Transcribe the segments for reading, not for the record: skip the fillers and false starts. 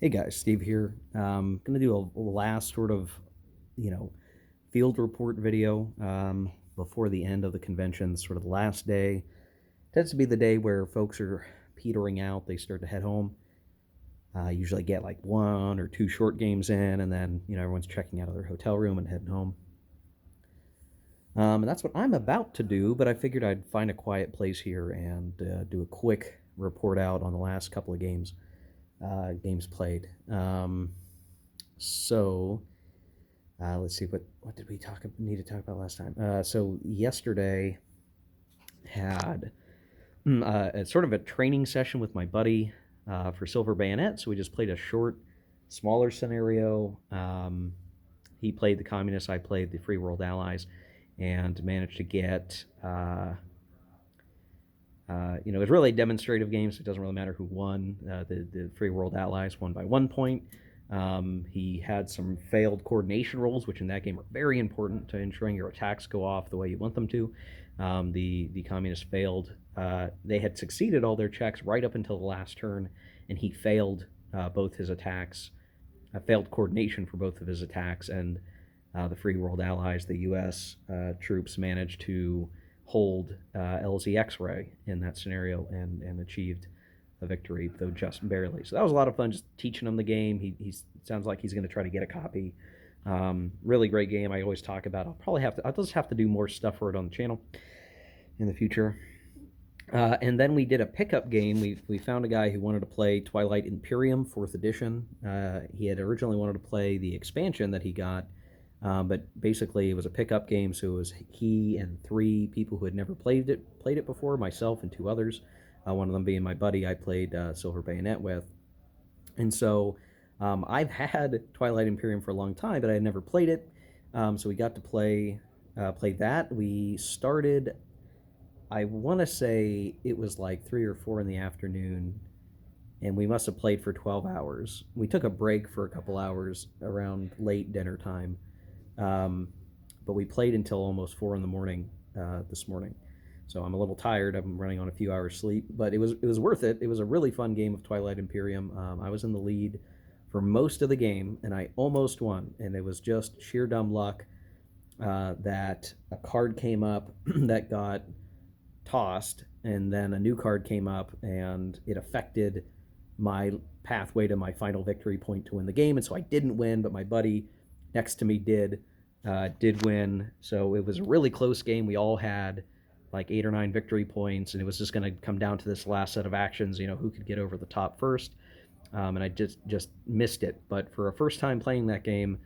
Hey guys, Steve here. Going to do a last sort of, you know, field report video before the end of the convention. Sort of the last day tends to be the day where folks are petering out. They start to head home. Usually get like one or two short games in, and then everyone's checking out of their hotel room and heading home. And that's what I'm about to do. But I figured I'd find a quiet place here and do a quick report out on the last couple of games played. So let's see, what did we need to talk about last time? So yesterday had sort of a training session with my buddy for Silver Bayonet. So we just played a short, smaller scenario. He played the Communists, I played the Free World Allies, and managed to get. It was really a demonstrative game, so it doesn't really matter who won. The Free World Allies won by 1 point. He had some failed coordination rolls, which in that game are very important to ensuring your attacks go off the way you want them to. The communists failed. They had succeeded all their checks right up until the last turn, and he failed both his attacks. Failed coordination for both of his attacks, and the Free World Allies, the U.S. Troops, managed to hold LZ X-Ray in that scenario and achieved a victory, though just barely. So that was a lot of fun, just teaching him the game. He sounds like he's going to try to get a copy. Really great game. I always talk about. I'll just have to do more stuff for it on the channel in the future. And then we did a pickup game. We found a guy who wanted to play Twilight Imperium 4th edition. He had originally wanted to play the expansion that he got, but basically it was a pickup game, so it was he and 3 people who had never played it before, myself and 2 others, one of them being my buddy I played Silver Bayonet with. And so I've had Twilight Imperium for a long time, but I had never played it, so we got to play that. We started, I want to say it was like 3 or 4 in the afternoon, and we must have played for 12 hours. We took a break for a couple hours around late dinner time, but we played until almost 4 in the morning this morning. So I'm a little tired. I'm running on a few hours sleep, but it was worth it. It was a really fun game of Twilight Imperium. I was in the lead for most of the game, and I almost won. And it was just sheer dumb luck that a card came up that got tossed, and then a new card came up, and it affected my pathway to my final victory point to win the game. And so I didn't win, but my buddy next to me did win. So it was a really close game. We all had like 8 or 9 victory points, and it was just going to come down to this last set of actions, who could get over the top first. And I just missed it. But for a first time playing that game,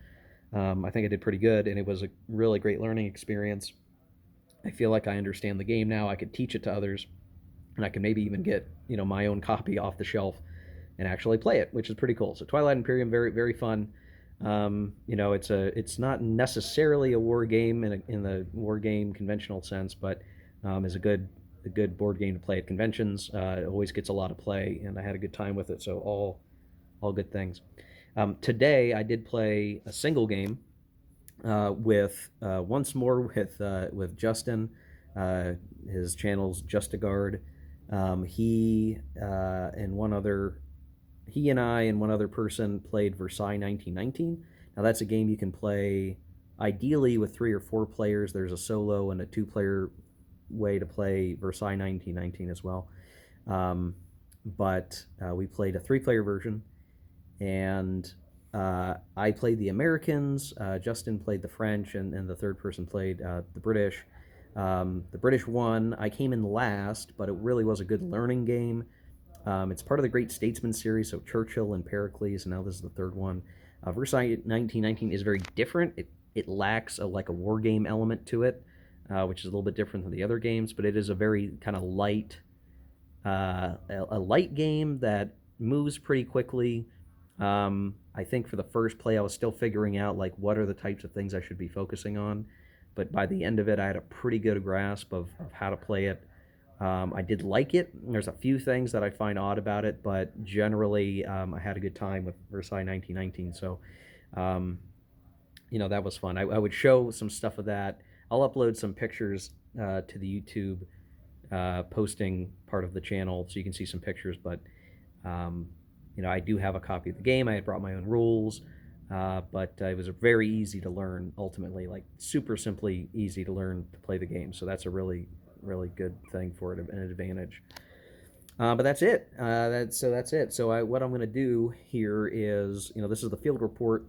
I think I did pretty good, and it was a really great learning experience. I feel like I understand the game now. I could teach it to others, and I can maybe even get my own copy off the shelf and actually play it, which is pretty cool. So Twilight Imperium, very very fun. It's not necessarily a war game in the war game conventional sense, but is a good board game to play at conventions. It always gets a lot of play, and I had a good time with it. So all good things. Today I did play a single game with once more with Justin. His channel's Justigard. He and I and one other person played Versailles 1919. Now that's a game you can play ideally with 3 or 4 players. There's a solo and a 2-player way to play Versailles 1919 as well. But we played a 3-player version, and I played the Americans, Justin played the French, and the third person played the British. The British won. I came in last, but it really was a good learning game. It's part of the Great Statesman series, so Churchill and Pericles, and now this is the third one. Versailles 1919 is very different. It lacks a war game element to it, which is a little bit different than the other games, but it is a very kind of light, a light game that moves pretty quickly. I think for the first play, I was still figuring out what are the types of things I should be focusing on, but by the end of it, I had a pretty good grasp of how to play it. I did like it. There's a few things that I find odd about it, but generally, I had a good time with Versailles 1919. So, that was fun. I would show some stuff of that. I'll upload some pictures to the YouTube posting part of the channel, so you can see some pictures. But I do have a copy of the game. I had brought my own rules, but it was very easy to learn. Ultimately, like super simply easy to learn to play the game. So that's a really good thing for it, an advantage. But that's it. That's it. What I'm going to do here is, this is the field report.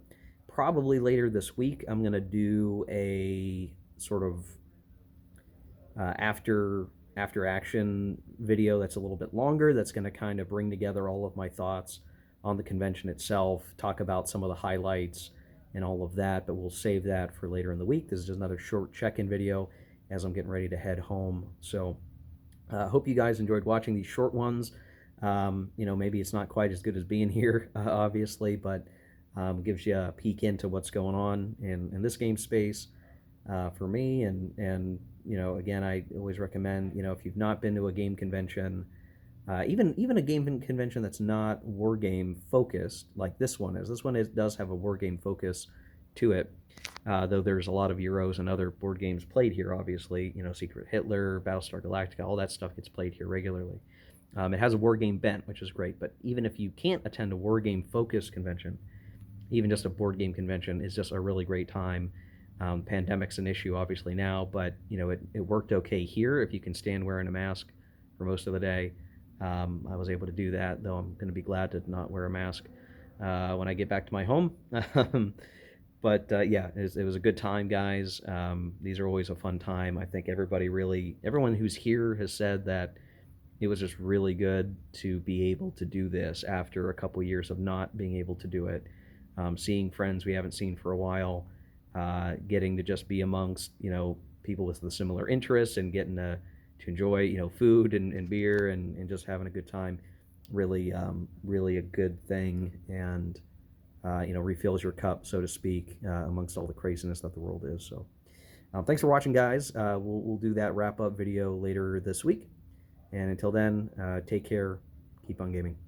Probably later this week, I'm going to do a sort of after action video that's a little bit longer. That's going to kind of bring together all of my thoughts on the convention itself, talk about some of the highlights and all of that. But we'll save that for later in the week. This is just another short check-in video as I'm getting ready to head home. So hope you guys enjoyed watching these short ones. Maybe it's not quite as good as being here, obviously, but gives you a peek into what's going on in this game space for me. And again, I always recommend, if you've not been to a game convention, even a game convention that's not war game focused, like this one is. This one does have a war game focus to it. Though there's a lot of Euros and other board games played here, obviously. Secret Hitler, Battlestar Galactica, all that stuff gets played here regularly. It has a war game bent, which is great. But even if you can't attend a war game focused convention, even just a board game convention is just a really great time. Pandemic's an issue, obviously, now, but it worked okay here if you can stand wearing a mask for most of the day. I was able to do that, though I'm going to be glad to not wear a mask when I get back to my home. But yeah, it was a good time, guys. These are always a fun time. I think everyone who's here has said that it was just really good to be able to do this after a couple years of not being able to do it. Seeing friends we haven't seen for a while, getting to just be amongst people with the similar interests and getting to enjoy food and beer and just having a good time. Really, really a good thing, and refills your cup, so to speak, amongst all the craziness that the world is. So thanks for watching, guys. We'll do that wrap-up video later this week. And until then, take care. Keep on gaming.